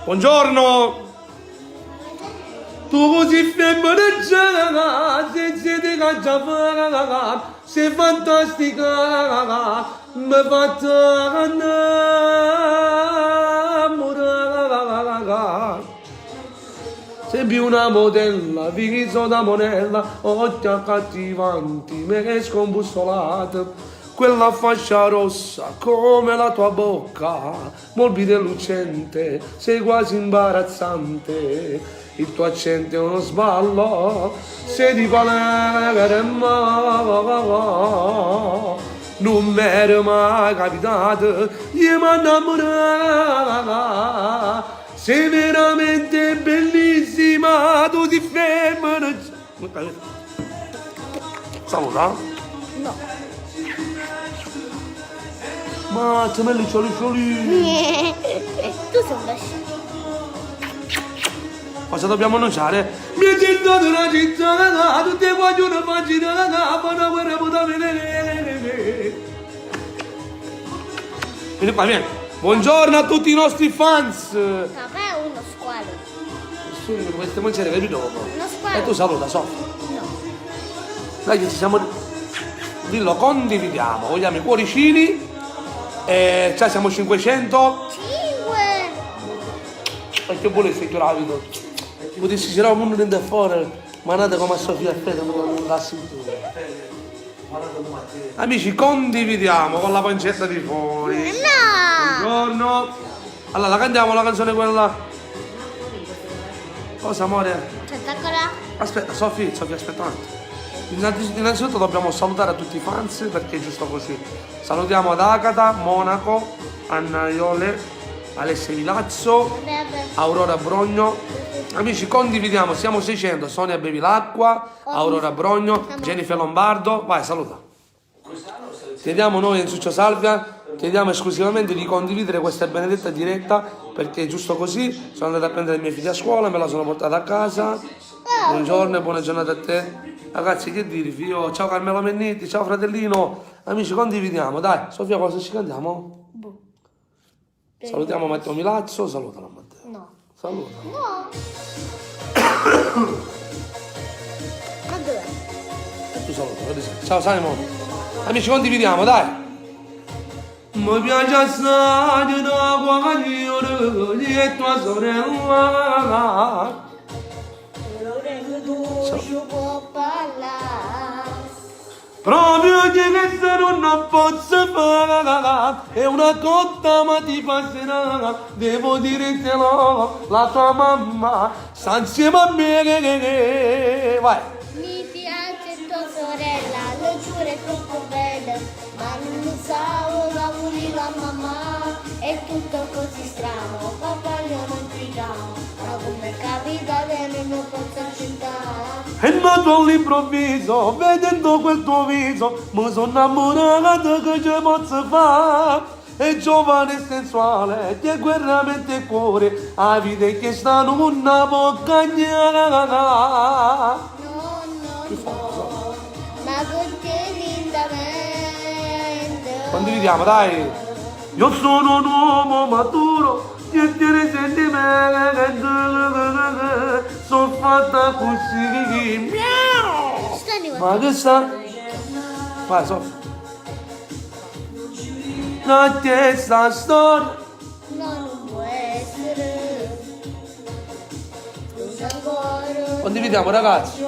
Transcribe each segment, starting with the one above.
Buongiorno. Tu così femmineggiata, se siete cacciafara, sei fantastica, mi fate innamorare. Sei più una modella, viso da monella, occhi accattivanti, me scombussolate. Quella fascia rossa come la tua bocca, morbida e lucente, sei quasi imbarazzante. Il tuo accento è uno sballo, sei di Palermo. Non mi era mai capitato, io mi innamorare. Sei veramente bellissima, tu ti femmina. Saluta? No. Ma c'è meglio cioli. Tu sei un bascione. Cosa dobbiamo annunciare? Mi è gettato una città, tutti voglio una pagina da capo, una guerra può vedere. Vieni qua, vieni. Buongiorno a tutti i nostri fans. Papà è uno squalo. Nessuno dovreste mangiare per dopo. Uno squalo. E tu saluta, Sofia. No. Dai che ci siamo. Dillo, condividiamo. Vogliamo i cuoricini. Cioè siamo 500. 5. Perché volessi che rapido? Potessi girare un mondo dentro e fuori. Ma nata come a Sofia e Fede, non la sentito. Amici, condividiamo con la pancetta di fuori. No. Buongiorno. Allora, la cantiamo la canzone quella. Cosa, amore? Attaccola. Aspetta, Sofia, aspetta un attimo. Innanzitutto dobbiamo salutare a tutti i fans perché è giusto così. Salutiamo ad Agata, Monaco, Anna Iole, Alessia Vilazzo, Aurora Brogno. Amici, condividiamo, siamo 600. Sonia Bevilacqua, Aurora Brogno, Jennifer Lombardo. Vai, saluta. Chiediamo noi in Succio Salvia, chiediamo esclusivamente di condividere questa benedetta diretta perché è giusto così. Sono andato a prendere i miei figli a scuola, me la sono portata a casa. Buongiorno e buona giornata a te. Ragazzi, che dire, figlio? Ciao Carmelo Mennitti, ciao fratellino. Amici, condividiamo, dai. Sofia, cosa ci cantiamo? Salutiamo Matteo Milazzo, salutalo Matteo. No. Saluta. No. Ma dov'è? E tu saluta, vedi se. Ciao Simon. Amici, condividiamo, dai. Mi piace assai da quando e tua sorella. Può parlare. Proprio che se non posso fare è una cotta ma ti passerà. Devo dirtelo, la tua mamma sta insieme a me. Vai. Mi piace tua sorella, lo giuro è troppo bella, ma non so la voleva mamma, è tutto così strano, papà io non ti amo, ma come capita che non posso accettare. È nato all'improvviso, vedendo quel tuo viso, mi sono innamorato che ci posso fare. È giovane e sensuale, ti è guerra mente e cuore, a vita che stanno una bocca gnara. No, ma con te lindamente. Condividiamo, dai. Io sono un uomo maturo, che tiene sentimento, sono fatta così. Miau! Ma che sta? Vai, Sofia. La stessa storia. No, non può essere. Scusa ancora. Condividiamo, ragazzi.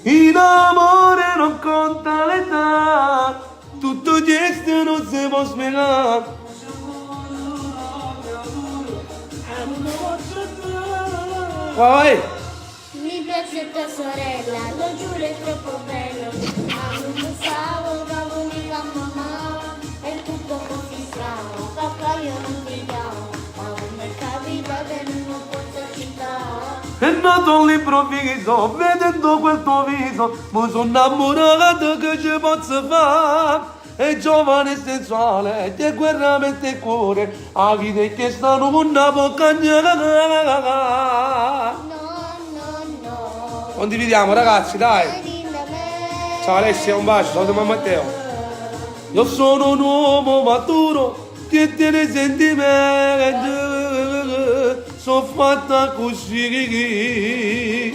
In amore non conta l'età, tutto gesto non si può spiegare. Vai! Mi piace tua sorella, lo giuro è troppo bello, ma non pensavo che l'unica mamma, è tutto così strano, papà io non ti amo, ma come capita che non posso accettare. È nato all'improvviso, vedendo quel tuo viso, mi sono innamorato che ci posso fare. È giovane e sensuale, ti è guerra mente e cuore, a vita che stanno una bocca gnara. No. Condividiamo, ragazzi, dai. Ciao Alessia, un bacio, saluto mamma Matteo. Io sono un uomo maturo, che tiene sentimento. sono fatta così.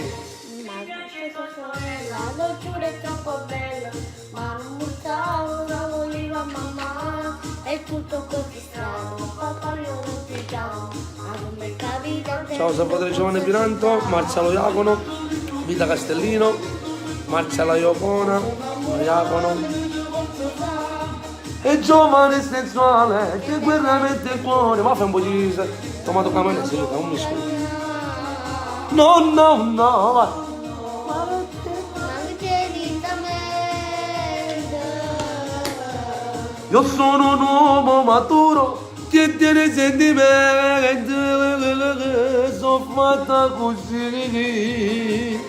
Ma questa sorella, lo giuro è troppo bello, ma non buttavo, non voleva mamma, è tutto così strano, papà io non ti chiamo, ma come capita te. Ciao Salvatore Giovanni Piranto, Marcello Iacono, Vita Castellino, Marcella Iocona, Iacono. E giovane sensuale, che guerra mette il cuore. Ma fai un po' di tomato camele, sì, da un mischio. No, no, no, vai. Ma che ditamente. Io sono un uomo maturo, che tiene sentimenti, sono fatta così.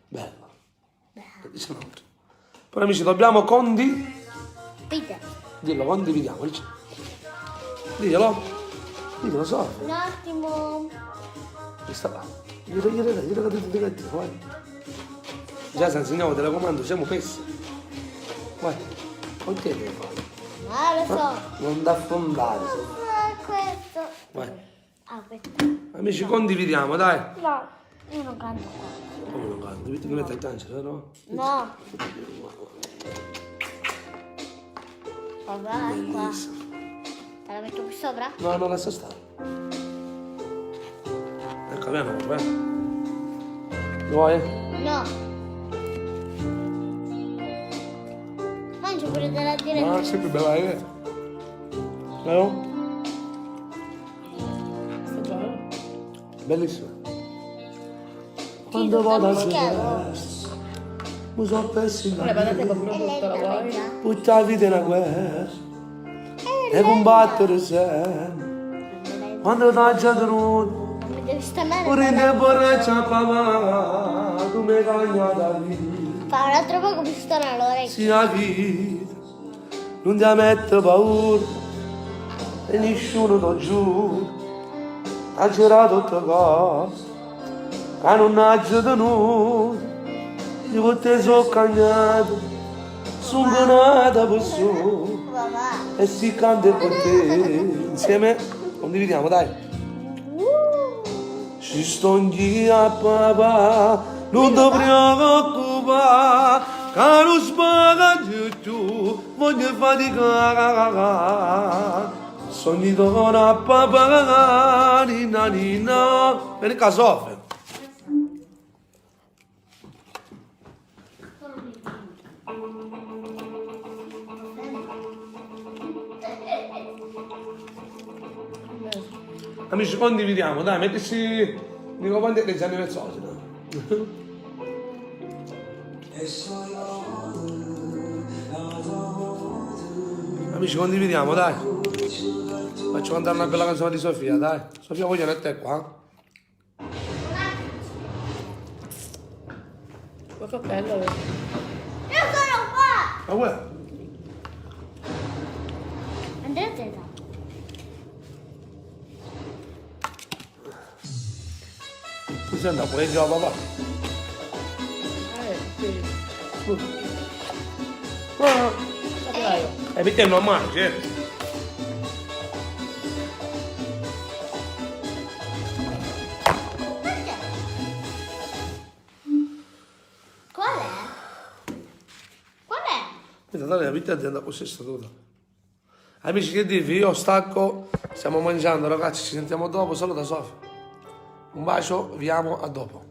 Bello. Dice un altro. Poi amici, dobbiamo Peter, dillo, condividiamo. Diglielo. Diglielo, so. un attimo. Che sta là? Glielo, vai. Già se insegniamo telecomando, siamo pessi. Vai. Ok, devi fare. Ma lo so. Non da affondare. Questo. Vai. Ah, questo. Amici, condividiamo, dai. No, io non canto qua. Come non canto? Devi mettere il cancero, no? No. Papà, qua. Bellissimo. Te la metto qui sopra? No, no, lascia stare. Ecco, piano, vai. Vuoi? No. Mangia pure della diretta. No, sempre bella idea. Vero? Bellissima. Quando vado a sedersi, mi sono persi Le patate con e lei prosciutto la vuoi? mangia. tutta la vita è una guerra e combattere sempre. Quando t'ho già tenuto, Mi devi stare pure in male. borraccia papà, tu mi cagna da vita. Fa un altro poco mi sto nell'orecchio. Si la vita, non ti mette paura e nessuno ti giura. Ha girato tutte cose, che non ha tenuto. Io con te sono cagnato, sono nata per solo. Papà. E si canta con te insieme, condividiamo dai. Ci sto in via papà, non ti preoccupare, che non spaghi tu, voglio faticare. Sogni torna a papà, nina nina, vieni qua soffre. Amici, condividiamo, dai, mettici Nico Panti e Gianni Vezzoli. Amici, condividiamo, dai. Faccio cantare una bella canzone di Sofia, dai. Sofia, voglio mettere qua. Questo è bello. Io sono qua! Ma vuoi? Andrea Zeta. Tu sei andato pure io, papà. Sì. E perché è normale, certo. Perché? Qual è? Qual è? Aspetta, dai, la vita è andata così tutta. Amici, che dici? Io stacco, stiamo mangiando, ragazzi, ci sentiamo dopo. Saluta Sofia. Un bacio, vi amo, a dopo.